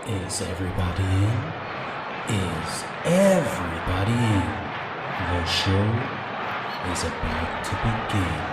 Is everybody in? Is everybody in? The show is about to begin.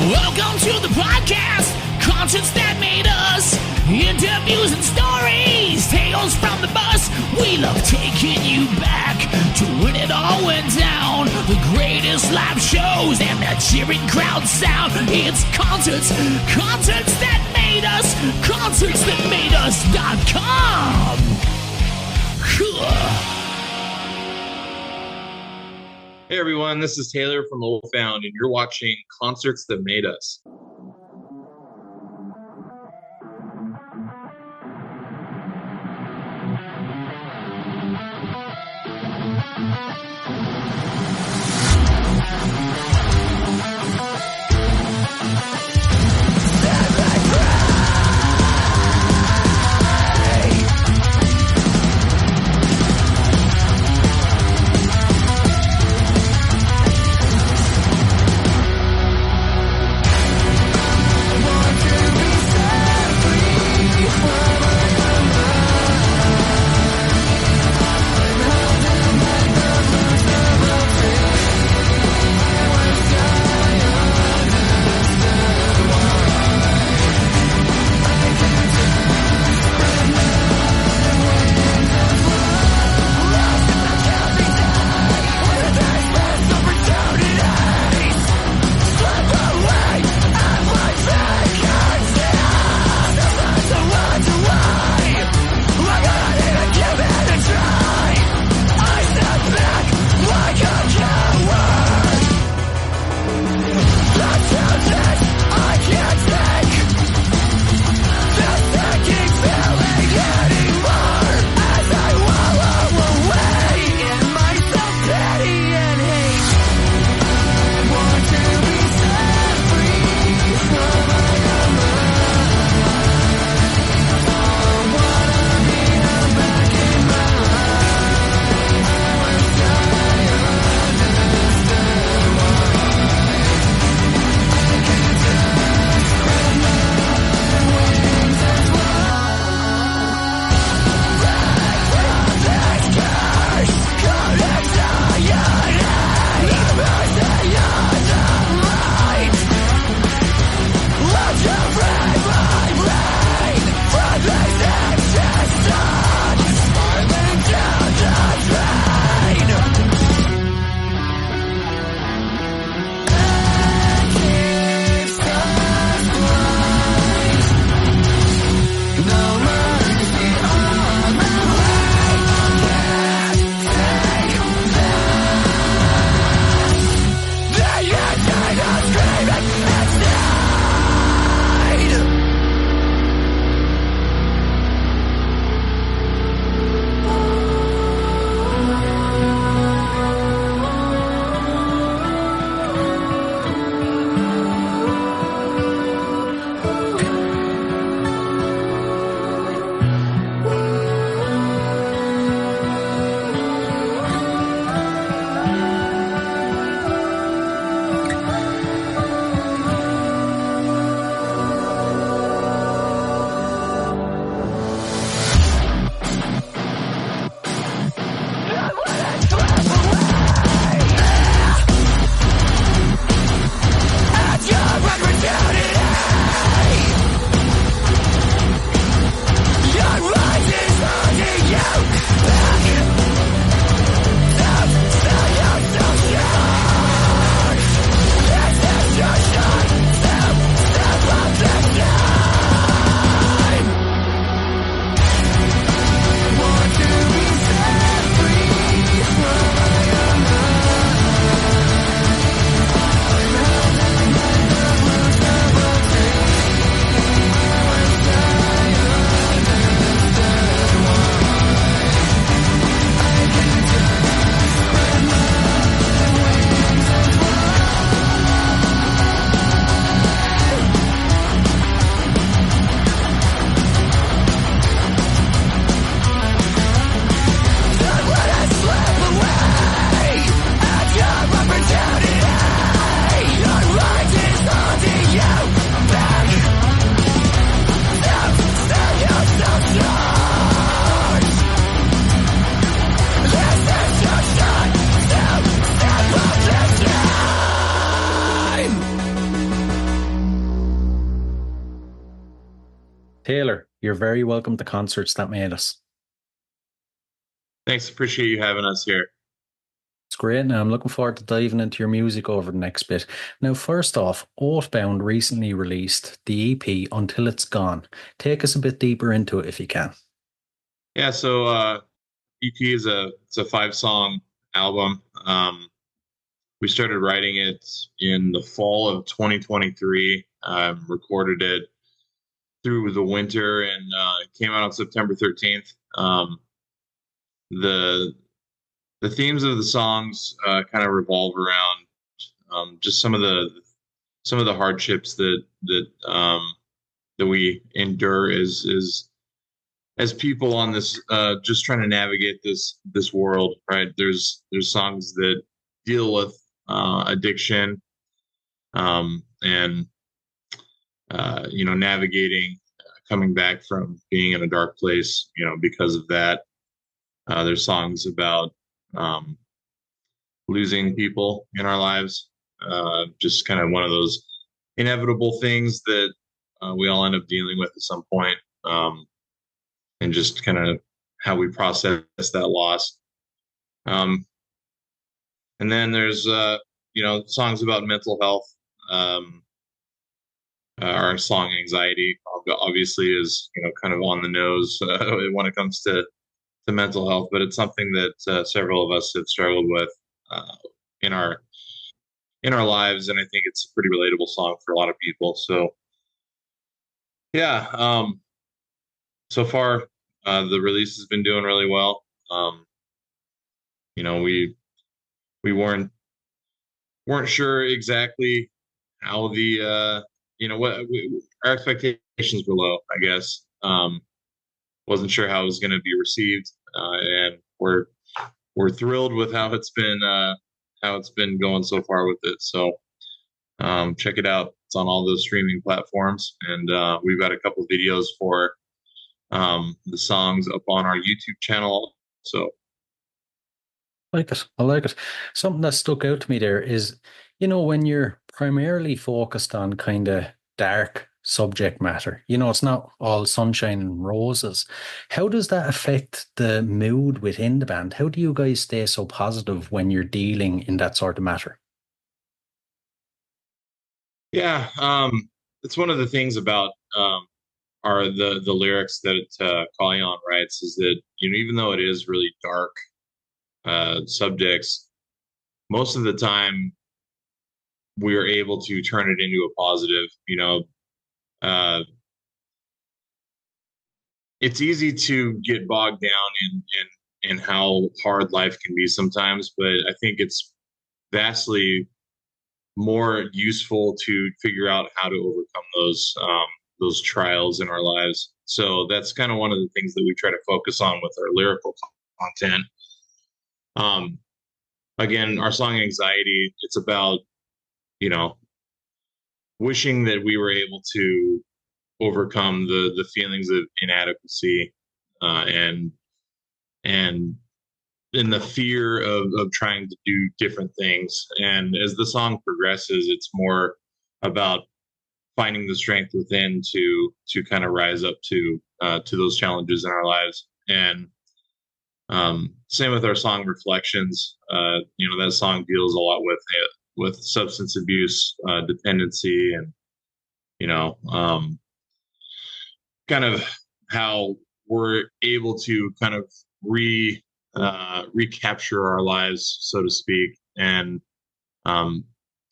Welcome to the podcast, concerts that made us, interviews and stories, tales from the bus. We love taking you back to when it all went down. The greatest live shows and that cheering crowd sound. It's concerts that made us, concertsthatmadeus.com. Hey everyone, this is Taylor from Oathbound, and you're watching Concerts That Made Us. Taylor, you're very welcome to Concerts That Made Us. Thanks. Appreciate you having us here. It's great. Now, I'm looking forward to diving into your music over the next bit. Now, first off, Oathbound recently released the EP Until It's Gone. Take us a bit deeper into it if you can. Yeah, so EP is a 5 song album. We started writing it in the fall of 2023. Recorded it through the winter, and it came out on September 13th. The the themes of the songs kind of revolve around just some of the hardships that we endure as people on this just trying to navigate this world, right? There's songs that deal with addiction, and navigating coming back from being in a dark place, because of that. There's songs about um, losing people in our lives, just kind of one of those inevitable things that we all end up dealing with at some point, and just kind of how we process that loss. Um, and then there's songs about mental health. Um, our song "Anxiety" obviously is kind of on the nose when it comes to mental health, but it's something that several of us have struggled with uh, in our lives, and I think it's a pretty relatable song for a lot of people. So yeah, so far the release has been doing really well. We weren't sure exactly how the our expectations were low, I guess. Wasn't sure how it was going to be received, and we're thrilled with how it's been going so far with it. So check it out. It's on all those streaming platforms, and we've got a couple videos for the songs up on our YouTube channel. So I like it. I like it. Something that stuck out to me there is, when you're primarily focused on kind of dark subject matter, it's not all sunshine and roses. How does that affect the mood within the band? How do you guys stay so positive when you're dealing in that sort of matter? yeah, it's one of the things about are the lyrics that Kalyan writes is that even though it is really dark subjects, most of the time we are able to turn it into a positive. Uh, it's easy to get bogged down in how hard life can be sometimes, but I think it's vastly more useful to figure out how to overcome those trials in our lives. So that's kind of one of the things that we try to focus on with our lyrical content. Um, Again, our song "Anxiety" it's about you know wishing that we were able to overcome the feelings of inadequacy, and and in the fear of trying to do different things. And as the song progresses, it's more about finding the strength within to kind of rise up to those challenges in our lives. And same with our song "Reflections." That song deals a lot with substance abuse, dependency, and you know um, kind of how we're able to kind of recapture our lives, so to speak, and um,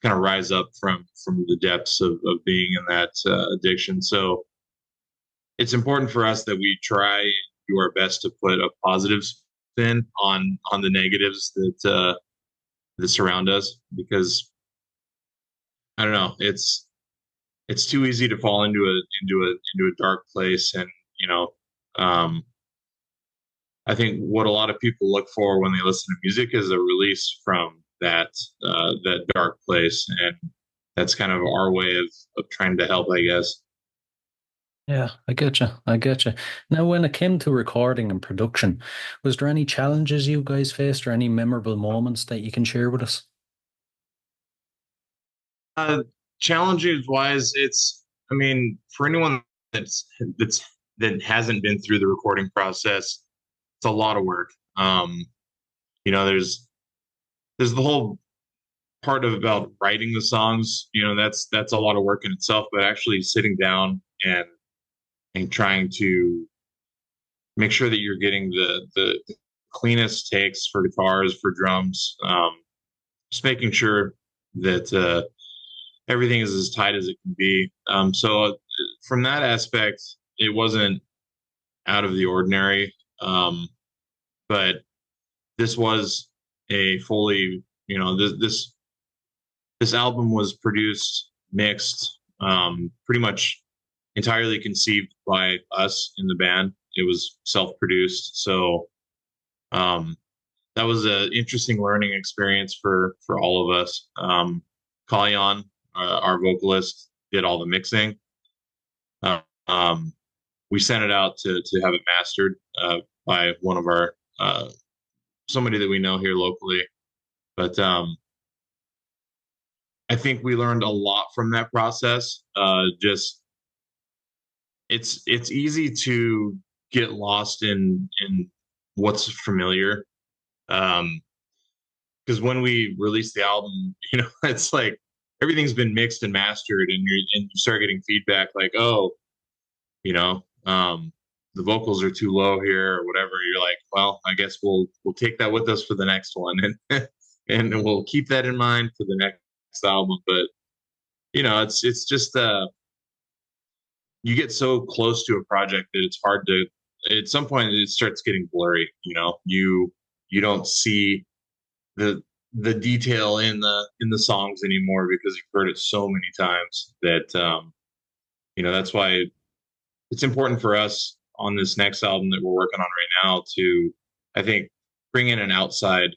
kind of rise up from the depths of being in that addiction. So it's important for us that we try and do our best to put a positive spin on the negatives that surround us, because I don't know, it's too easy to fall into a dark place. And you know um I think what a lot of people look for when they listen to music is a release from that dark place, and that's kind of our way of trying to help, I guess. Yeah, I get you. I get you. Now, when it came to recording and production, was there any challenges you guys faced or any memorable moments that you can share with us? uh Challenges wise, it's, I mean, for anyone that's that hasn't been through the recording process, it's a lot of work. There's the whole part of about writing the songs. That's a lot of work in itself, but actually sitting down and trying to make sure that you're getting the cleanest takes for guitars, for drums, just making sure that everything is as tight as it can be. So from that aspect, it wasn't out of the ordinary. But this was a fully, this album was produced, mixed, pretty much entirely conceived by us in the band. It was self-produced, so that was an interesting learning experience for all of us. Kalyan, our vocalist, did all the mixing. Uh, um, we sent it out to have it mastered by one of our somebody that we know here locally. But I think we learned a lot from that process. Just it's easy to get lost in what's familiar. Because when we released the album, it's like everything's been mixed and mastered, and you start getting feedback like, oh, you know, um, the vocals are too low here or whatever. You're like, well, I guess we'll take that with us for the next one, and and we'll keep that in mind for the next album. But it's just you get so close to a project that it's hard to. At some point, it starts getting blurry. You don't see the the detail in the songs anymore because you've heard it so many times that that's why it's important for us on this next album that we're working on right now to, I think, bring in an outside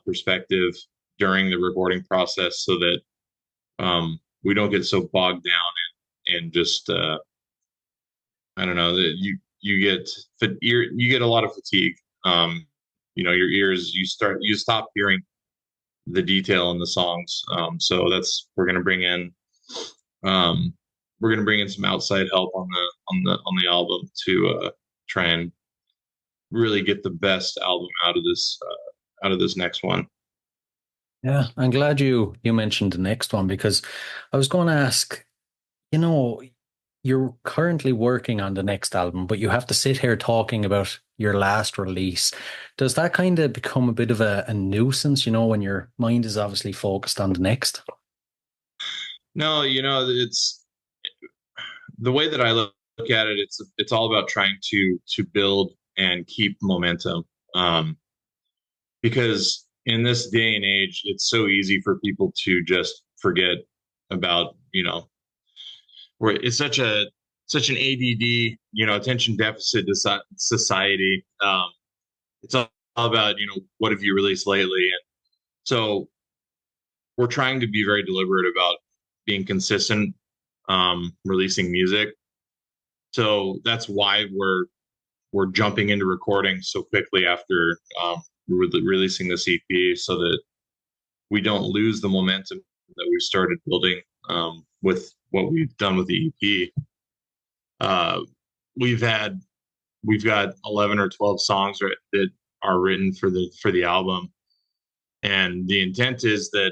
perspective during the recording process so that we don't get so bogged down and just I don't know that you get a lot of fatigue. Your ears you stop hearing the detail in the songs. So that's we're gonna bring in some outside help on the album to try and really get the best album out of this next one. Yeah, I'm glad you mentioned the next one because I was going to ask, you know, you're currently working on the next album, but you have to sit here talking about your last release. Does that kind of become a bit of a nuisance, when your mind is obviously focused on the next? No, it's the way that I look at it. It's all about trying to build and keep momentum. Because in this day and age, it's so easy for people to just forget about, where it's such an ADD, attention deficit society. It's all about, what have you released lately? And so we're trying to be very deliberate about being consistent, releasing music. So that's why we're jumping into recording so quickly after releasing this EP, so that we don't lose the momentum that we started building with what we've done with the EP. Uh, we've got 11 or 12 songs that are written for the album, and the intent is that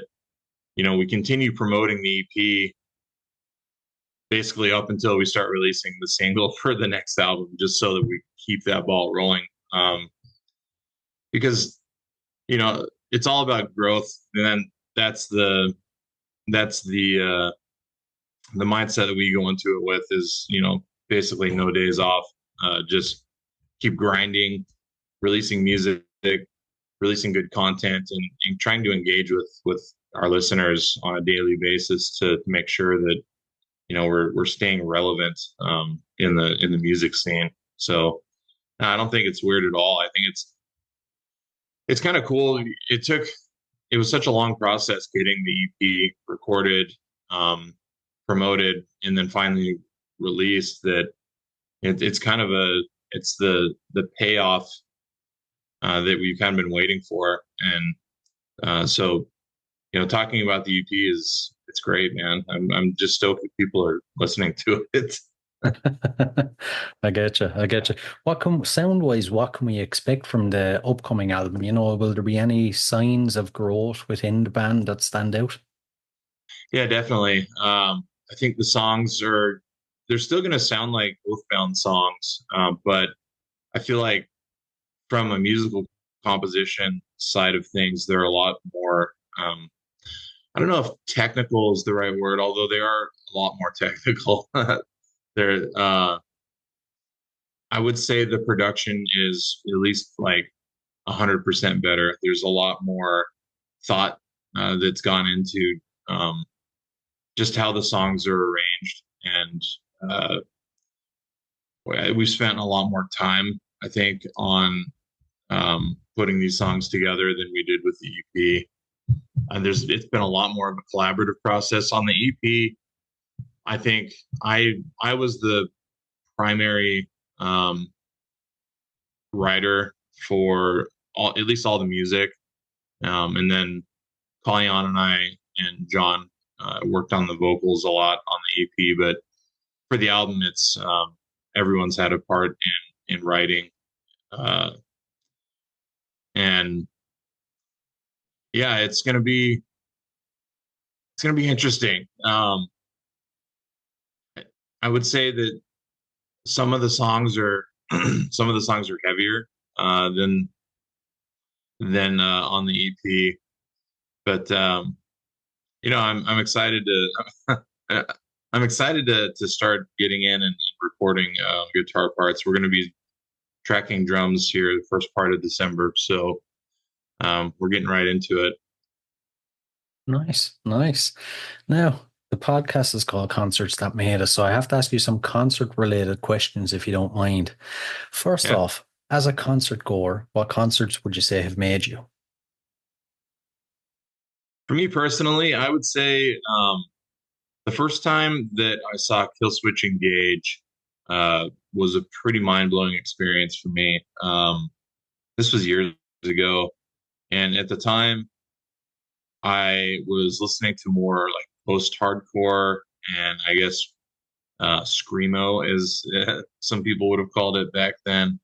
we continue promoting the EP basically up until we start releasing the single for the next album, just so that we keep that ball rolling. Because it's all about growth, and then that's the mindset that we go into it with is basically no days off, just keep grinding, releasing music, releasing good content, and trying to engage with our listeners on a daily basis to make sure that we're staying relevant in the music scene. So I don't think it's weird at all. I think it's kind of cool. It was such a long process getting the EP recorded, promoted, and then finally released that it's kind of it's the payoff that we've kind of been waiting for. And so talking about the EP it's great, man. I'm just stoked that people are listening to it. I get you. I get you. What can sound wise, what can we expect from the upcoming album? Will there be any signs of growth within the band that stand out? Yeah, definitely. I think the songs they're still going to sound like Oathbound songs, but I feel like from a musical composition side of things, they're a lot more. I don't know if technical is the right word, although they are a lot more technical. they're I would say the production is at least like 100% better. There's a lot more thought that's gone into um, just how the songs are arranged, and uh, we spent a lot more time, I think, on putting these songs together than we did with the EP. And it's been a lot more of a collaborative process on the EP. I think I was the primary um, writer for at least all the music, and then Colleen and I and John worked on the vocals a lot on the EP. But for the album, it's everyone's had a part in writing, uh, and yeah, it's gonna be interesting. I would say that some of the songs are some of the songs are heavier than on the EP, but I'm excited to I'm excited to start getting in and recording guitar parts. We're going to be tracking drums here the first part of December, so we're getting right into it. Nice, nice. Now, the podcast is called Concerts That Made Us, so I have to ask you some concert related questions if you don't mind. First Yeah. off, as a concert goer, what concerts would you say have made you? For me personally, I would say the first time that I saw Killswitch Engage was a pretty mind blowing experience for me. This was years ago, and at the time, I was listening to more like post hardcore and I guess screamo, as some people would have called it back then.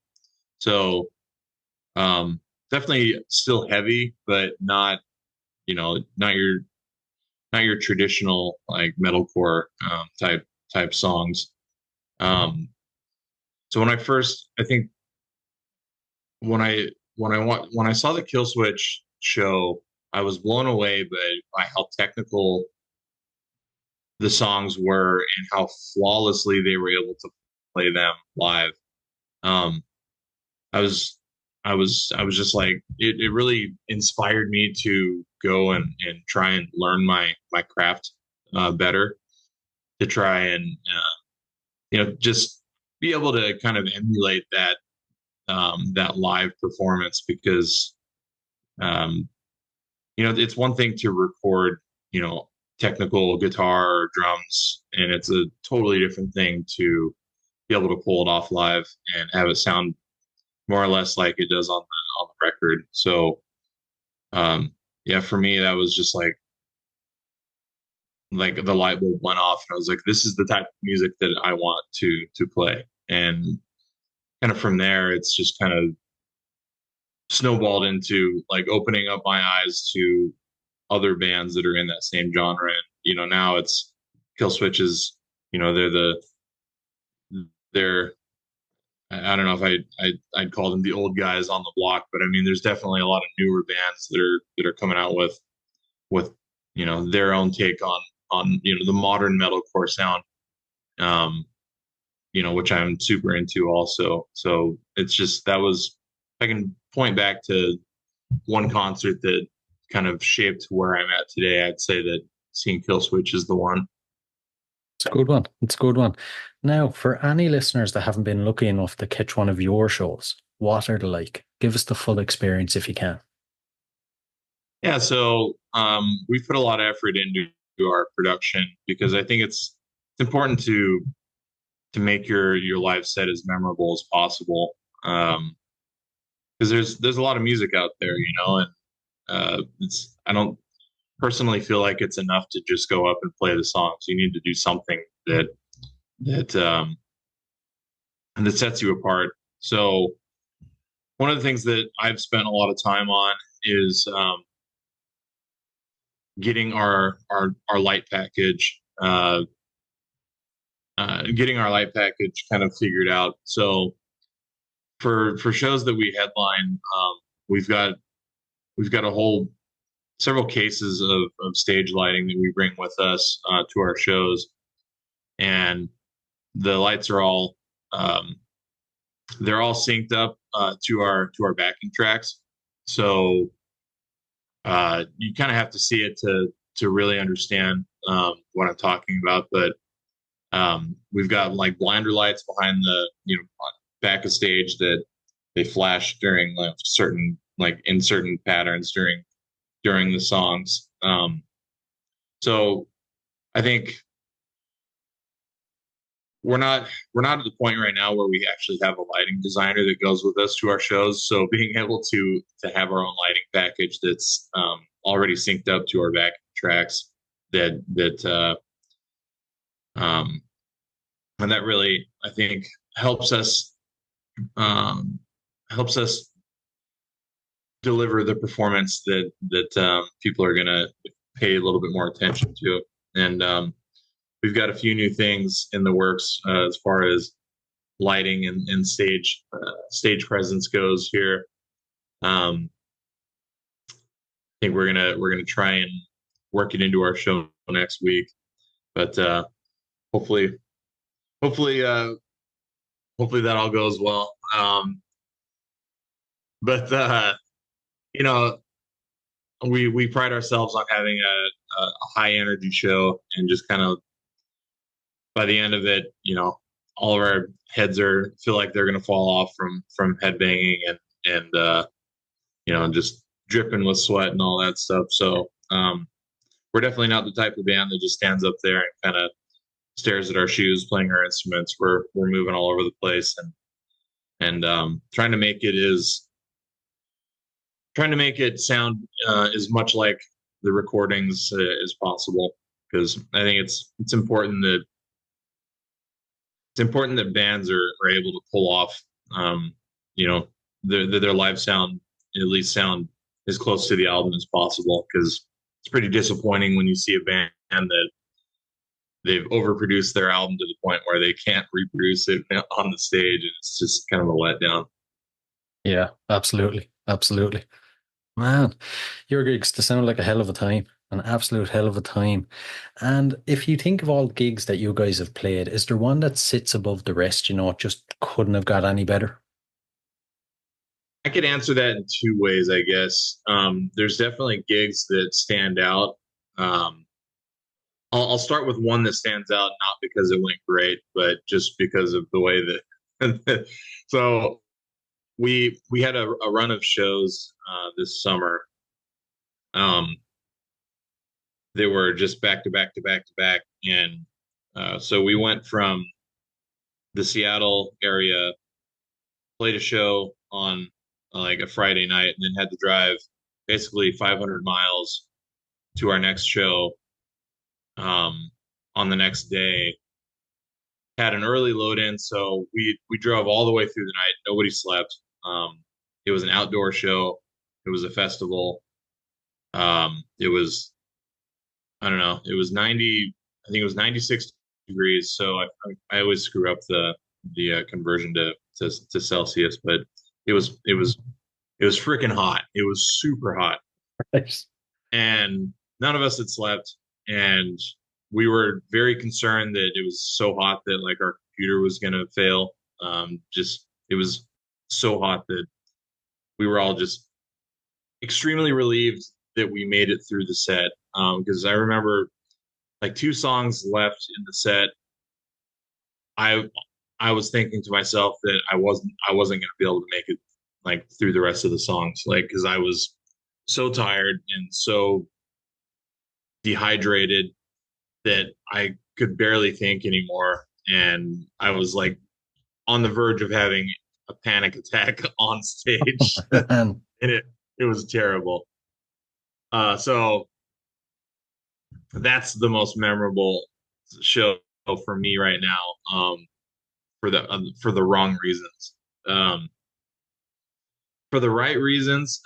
So definitely still heavy, but not not your traditional like metalcore type songs. Um, so I think when I saw the Killswitch show, I was blown away by how technical the songs were and how flawlessly they were able to play them live. Um, I was I was just like it really inspired me to go and try and learn my craft better, to try and just be able to kind of emulate that live performance, because um, it's one thing to record you know technical guitar or drums, and it's a totally different thing to be able to pull it off live and have it sound more or less like it does on the record. So yeah, for me that was just like the light bulb went off, and I was like, this is the type of music that I want to play. And kind of from there, it's just kind of snowballed into like opening up my eyes to other bands that are in that same genre. And now it's Killswitch is, they're I don't know if I'd call them the old guys on the block, but I mean, there's definitely a lot of newer bands that are coming out with their own take on the modern metalcore sound, um, which I'm super into also. So it's just that was I can point back to one concert that kind of shaped where I'm at today. I'd say that seeing Killswitch is the one. It's a good one. It's a good one. Now, for any listeners that haven't been lucky enough to catch one of your shows, what are they like? Give us the full experience if you can. Yeah, so we put a lot of effort into our production, because I think it's important to make your live set as memorable as possible. Because there's a lot of music out there, and it's I don't personally feel like it's enough to just go up and play the songs. You need to do something that and that sets you apart. So one of the things that I've spent a lot of time on is getting our light package, getting our light package kind of figured out. So for shows that we headline, we've got we've got a whole several cases of stage lighting that we bring with us to our shows, and the lights are all um, they're all synced up to our backing tracks. So you kind of have to see it to really understand what I'm talking about. But we've got like blinder lights behind the back of stage that they flash during certain like in certain patterns during the songs. So I think we're not at the point right now where we actually have a lighting designer that goes with us to our shows. So being able to have our own lighting package that's already synced up to our backing tracks that um, and that really I think um, helps us deliver the performance that people are gonna pay a little bit more attention to. And we've got a few new things in the works as far as lighting and stage presence goes here. I think we're gonna try and work it into our show next week, but hopefully hopefully hopefully that all goes well. But you know we pride ourselves on having a high energy show, and just kind of by the end of it, all of our heads are feel like they're gonna fall off from headbanging and just dripping with sweat and all that stuff. So we're definitely not the type of band that just stands up there and kind of stares at our shoes playing our instruments. We're moving all over the place, and trying to make it sound as much like the recordings as possible, because I think it's important that bands are able to pull off you know their live sound, at least sound as close to the album as possible, because it's pretty disappointing when you see a band that they've overproduced their album to the point where they can't reproduce it on the stage, and it's just kind of a letdown. Yeah, absolutely. Absolutely. Man, your gigs, they sound like a hell of a time, an absolute hell of a time. And if you think of all the gigs that you guys have played, is there one that sits above the rest? It just couldn't have got any better. I could answer that in two ways, I guess. There's definitely gigs that stand out. um, I'll start with one that stands out, not because it went great, but just because of the way that so we had a run of shows this summer. um, they were just back to back to back to back, and so we went from the Seattle area, played a show on like a Friday night, and then had to drive basically 500 miles to our next show um, on the next day. Had an early load in, so we drove all the way through the night. Nobody slept. It was an outdoor show. It was a festival. It was, I don't know. It was 90. I think it was 96 degrees. So I always screw up the conversion to Celsius, but it was it was it was freaking hot. It was super hot, Right. and none of us had slept, and we were very concerned that it was so hot that like our computer was going to fail. Just it was so hot that we were all just extremely relieved that we made it through the set, because I remember like two songs left in the set. I i was thinking to myself that I wasn't going to be able to make it like through the rest of the songs, like because I was so tired and so dehydrated that I could barely think anymore. And I was like on the verge of having a panic attack on stage. And And it was terrible. So that's the most memorable show for me right now. for the wrong reasons. Um, for the right reasons,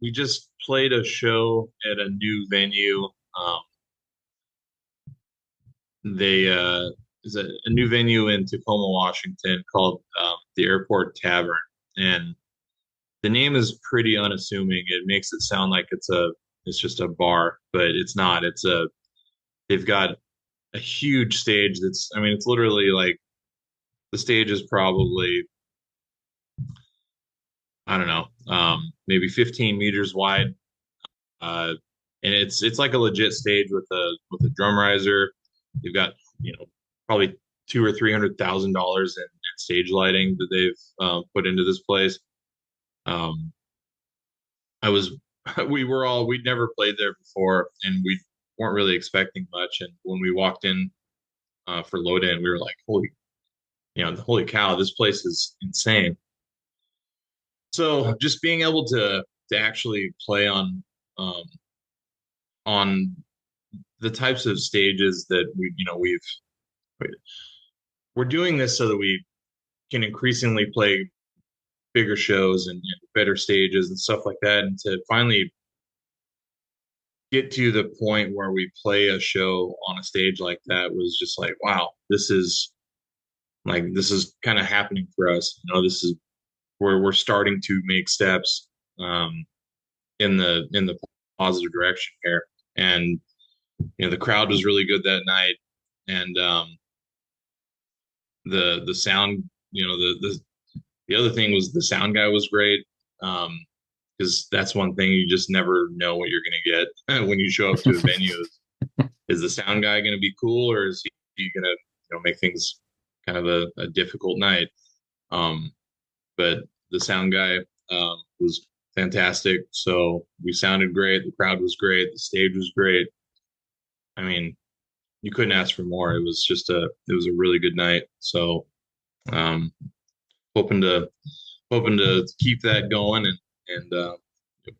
we just played a show at a new venue. Um, they is a new venue in Tacoma, Washington called the Airport Tavern, and the name is pretty unassuming. It makes it sound like it's just a bar, but it's not. They've got a huge stage that's, I mean, it's literally like the stage is probably, I don't know, maybe 15 meters wide. Uh, and it's like a legit stage with a drum riser. They've got, you know, probably $200,000 or $300,000 in stage lighting that they've put into this place. Um, I was we'd never played there before, and we weren't really expecting much. And when we walked in for load in, we were like, holy cow, this place is insane. So just being able to actually play um, on the types of stages that we're doing this so that we can increasingly play bigger shows and better stages and stuff like that, and to finally get to the point where we play a show on a stage like that was just like, wow, this is kind of happening for us. This is where we're starting to make steps um, in the positive direction here. And the crowd was really good that night, and the sound, the other thing was the sound guy was great. Because that's one thing you just never know what you're going to get when you show up to a venue. Is the sound guy going to be cool, or is he going to make things kind of a difficult night? Um, but the sound guy was fantastic. So we sounded great. The crowd was great. The stage was great. I mean, you couldn't ask for more. It was a really good night. So um, hoping to hoping to keep that going and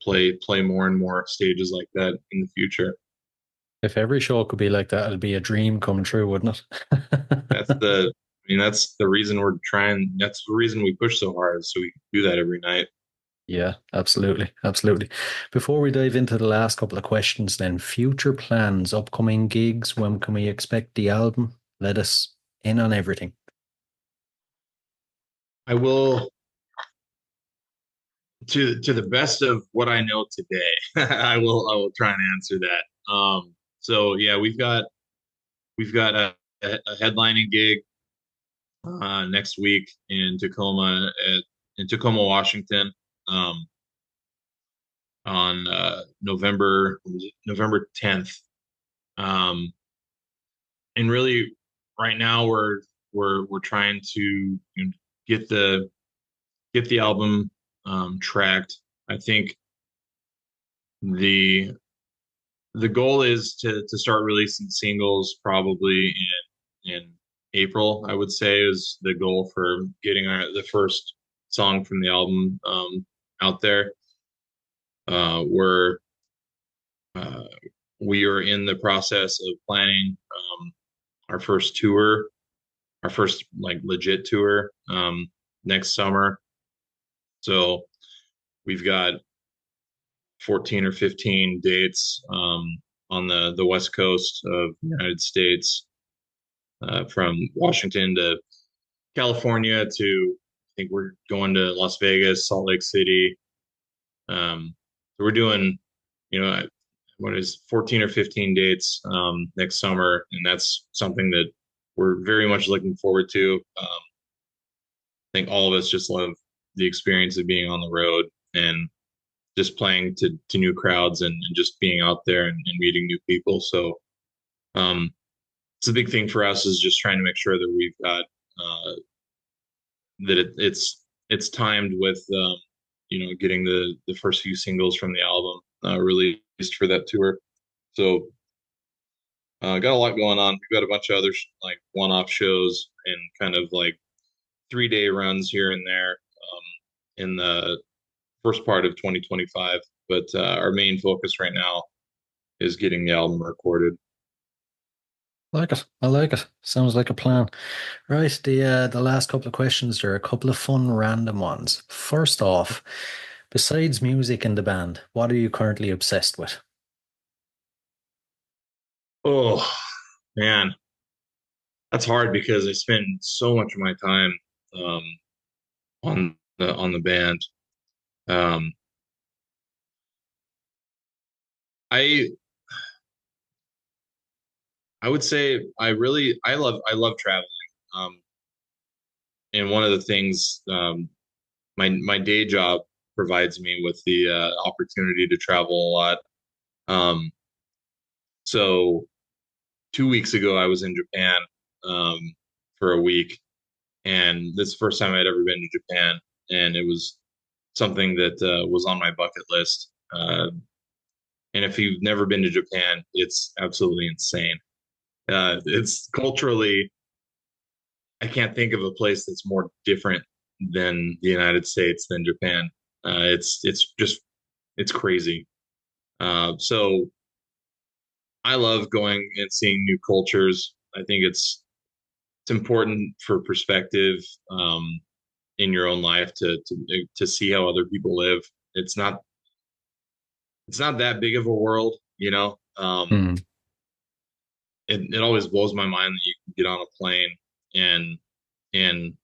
play more and more stages like that in the future. If every show could be like that, it'd be a dream come true, wouldn't That's it? the I mean that's the reason we're trying. That's the reason we push so hard, so we can do that every night. Yeah, absolutely. Absolutely. Before we dive into the last couple of questions, then, future plans, upcoming gigs, when can we expect the album? Let us in on everything. I will, to the best of what I know today. I will try and answer that. So yeah, we've got a headlining gig next week in Tacoma, Washington, um, on November 10th. Um, and really, right now we're trying to get the album tracked. I think the the goal is to start releasing singles probably in April. I would say is the goal for getting the first song from the album out there. We're uh, we are in the process of planning our first tour, our first like legit tour next summer. So we've got 14 or 15 dates on the west coast of the United States, from Washington to California to, I think we're going to Las Vegas, Salt Lake City. So we're doing, what is 14 or 15 dates next summer, and that's something that we're very much looking forward to. I think all of us just love the experience of being on the road and just playing to new crowds and just being out there and meeting new people. So um, it's a big thing for us is just trying to make sure that we've got that it's timed with getting the first few singles from the album released for that tour. So got a lot going on. We've got a bunch of other like one-off shows and kind of like 3-day runs here and there in the first part of 2025. But our main focus right now is getting the album recorded. Like it. I like it. Sounds like a plan. Right, the last couple of questions, there are a couple of fun random ones. First off, besides music in the band, what are you currently obsessed with? Oh man, that's hard because I spend so much of my time um, on the band. Um, I I would say I love traveling. Um, and one of the things my day job provides me with the opportunity to travel a lot. Um, so 2 weeks ago, I was in Japan um, for a week, and this is the first time I'd ever been to Japan, and it was something that was on my bucket list. And if you've never been to Japan, it's absolutely insane. It's culturally, I can't think of a place that's more different than the United States than Japan. It's crazy. So I love going and seeing new cultures. I think it's important for perspective in your own life to see how other people live. It's not it's not that big of a world, you know. Hmm. It always blows my mind that you can get on a plane and in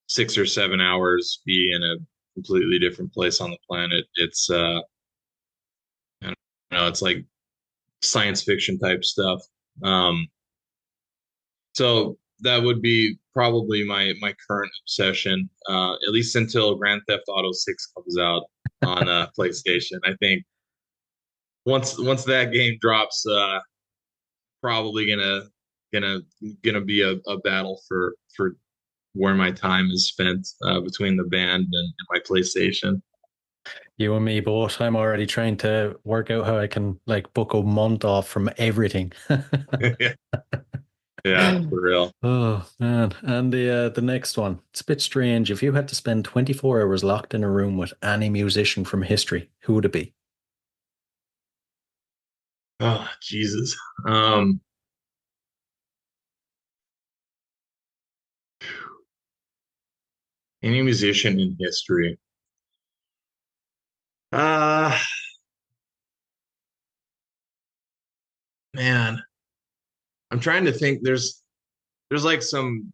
6 or 7 hours be in a completely different place on the planet. I don't know, it's like science fiction type stuff. Um, so that would be probably my current obsession, at least until Grand Theft Auto 6 comes out on PlayStation. I think once that game drops, probably gonna gonna be a battle for where my time is spent between the band and my PlayStation. You and me both. I'm already trying to work out how I can like book a month off from everything. Yeah, yeah, for real. Oh man. And the next one. It's a bit strange. If you had to spend 24 hours locked in a room with any musician from history, who would it be? Oh, Jesus. Um, any musician in history. Uh Man, I'm trying to think. There's like some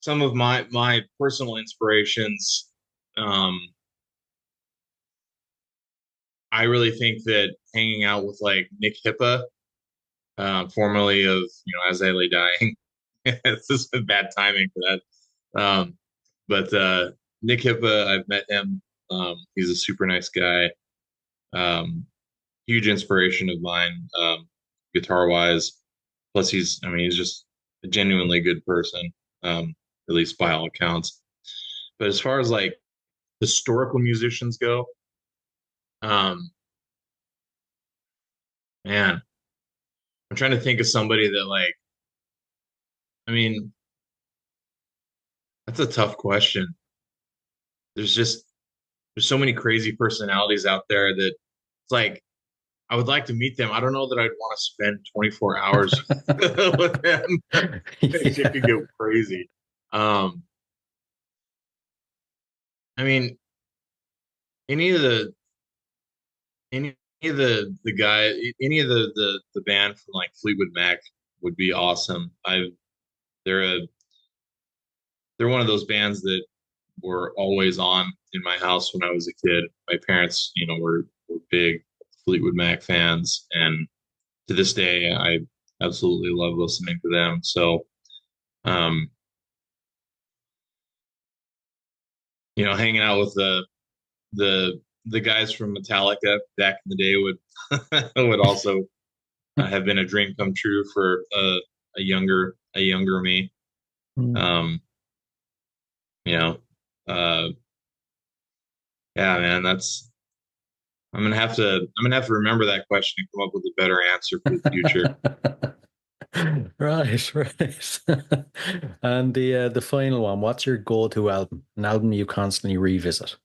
of my personal inspirations. Um, I really think that hanging out with like Nick Hippa, formerly of As I Lay Dying. This is bad timing for that. But Nick Hippa, I've met him. He's a super nice guy. Um, Huge inspiration of mine, guitar wise. Plus, he's just a genuinely good person, at least by all accounts. But as far as like historical musicians go, um, man, I'm trying to think of somebody that like, I mean, that's a tough question. There's just there's so many crazy personalities out there that it's like I would like to meet them. I don't know that I'd want to spend 24 hours with them. Shit could Yeah. get crazy. Um, I mean, any of the any of the guy, any of the band from like Fleetwood Mac would be awesome. They're a they're one of those bands that were always on in my house when I was a kid. My parents, were big Fleetwood Mac fans, and to this day, I absolutely love listening to them. So, um, hanging out with the guys from Metallica back in the day would would also have been a dream come true for a younger me. Um, you know, uh, yeah, man, that's I'm gonna have to remember that question and come up with a better answer for the future. Right, right. And the final one, what's your go-to album? An album you constantly revisit?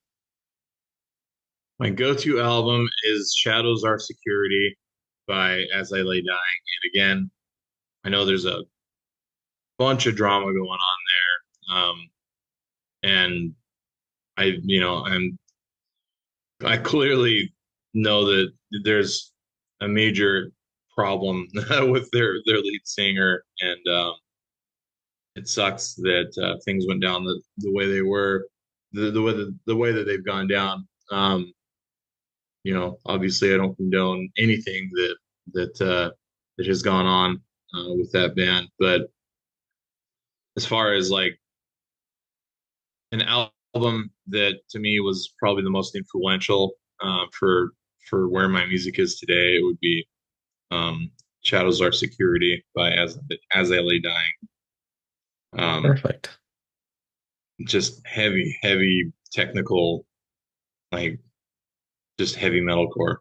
My go-to album is "Shadows Are Security" by As I Lay Dying, and again. I know there's a bunch of drama going on there. And I clearly know that there's a major problem with their lead singer, and it sucks that things went down the way they were, the way that they've gone down. Obviously, I don't condone anything that has gone on with that band, but as far as like an album that to me was probably the most influential for where my music is today, it would be "Shadows Are Security" by As I Lay Dying. Perfect. Just heavy technical, like just heavy metalcore.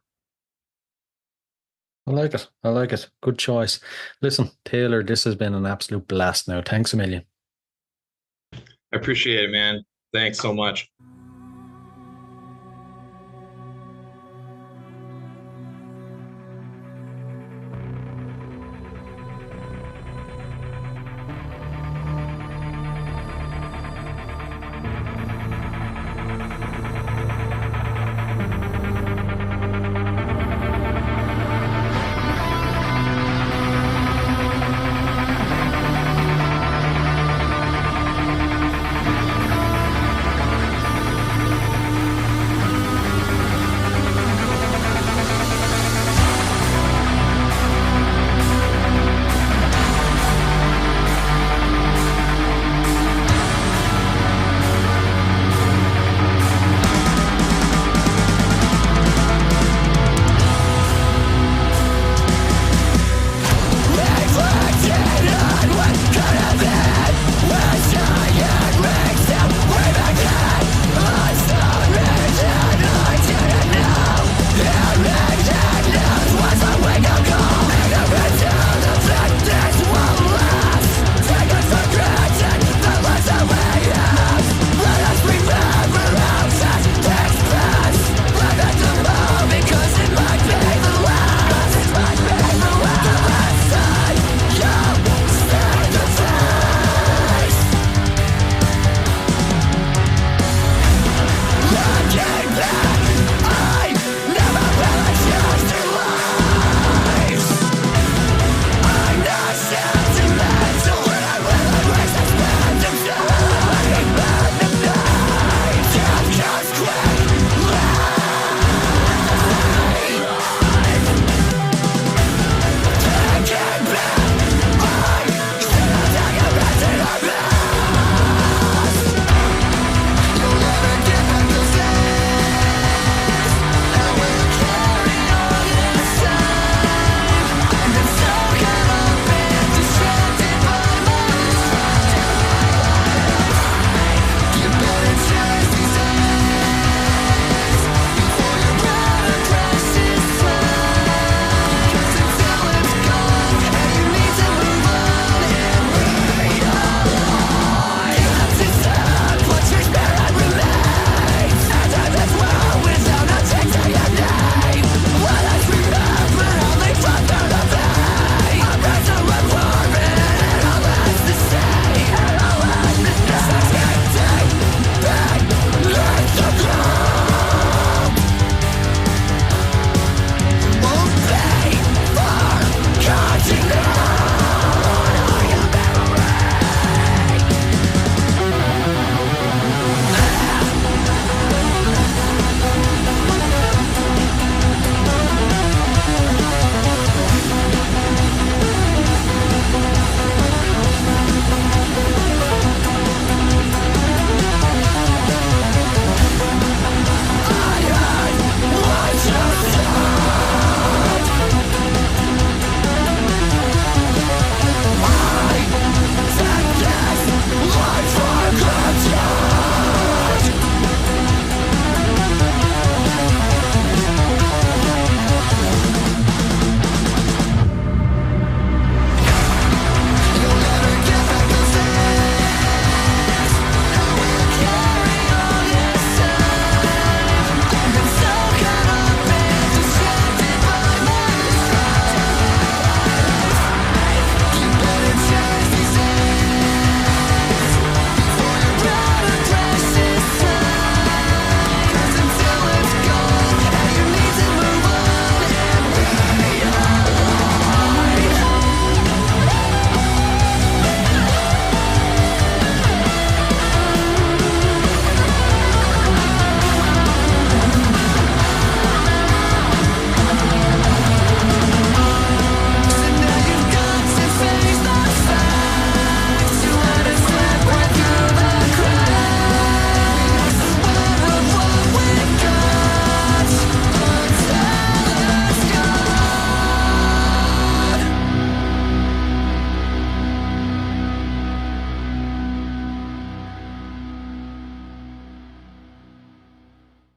I like it. I like it. Good choice. Listen, Taylor, this has been an absolute blast now. Thanks a million. I appreciate it, man. Thanks so much.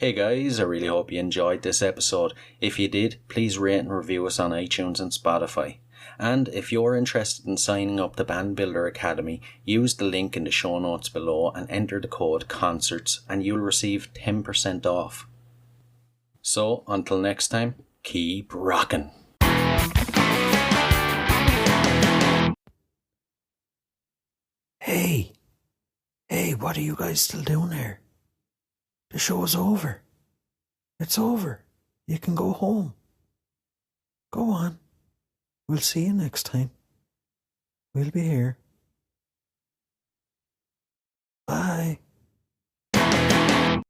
Hey guys, I really hope you enjoyed this episode. If you did, please rate and review us on iTunes and Spotify. And if you're interested in signing up to Band Builder Academy, use the link in the show notes below and enter the code CONCERTS and you'll receive 10% off. So, until next time, keep rocking. Hey, what are you guys still doing here? The show's over. It's over. You can go home. Go on. We'll see you next time. We'll be here.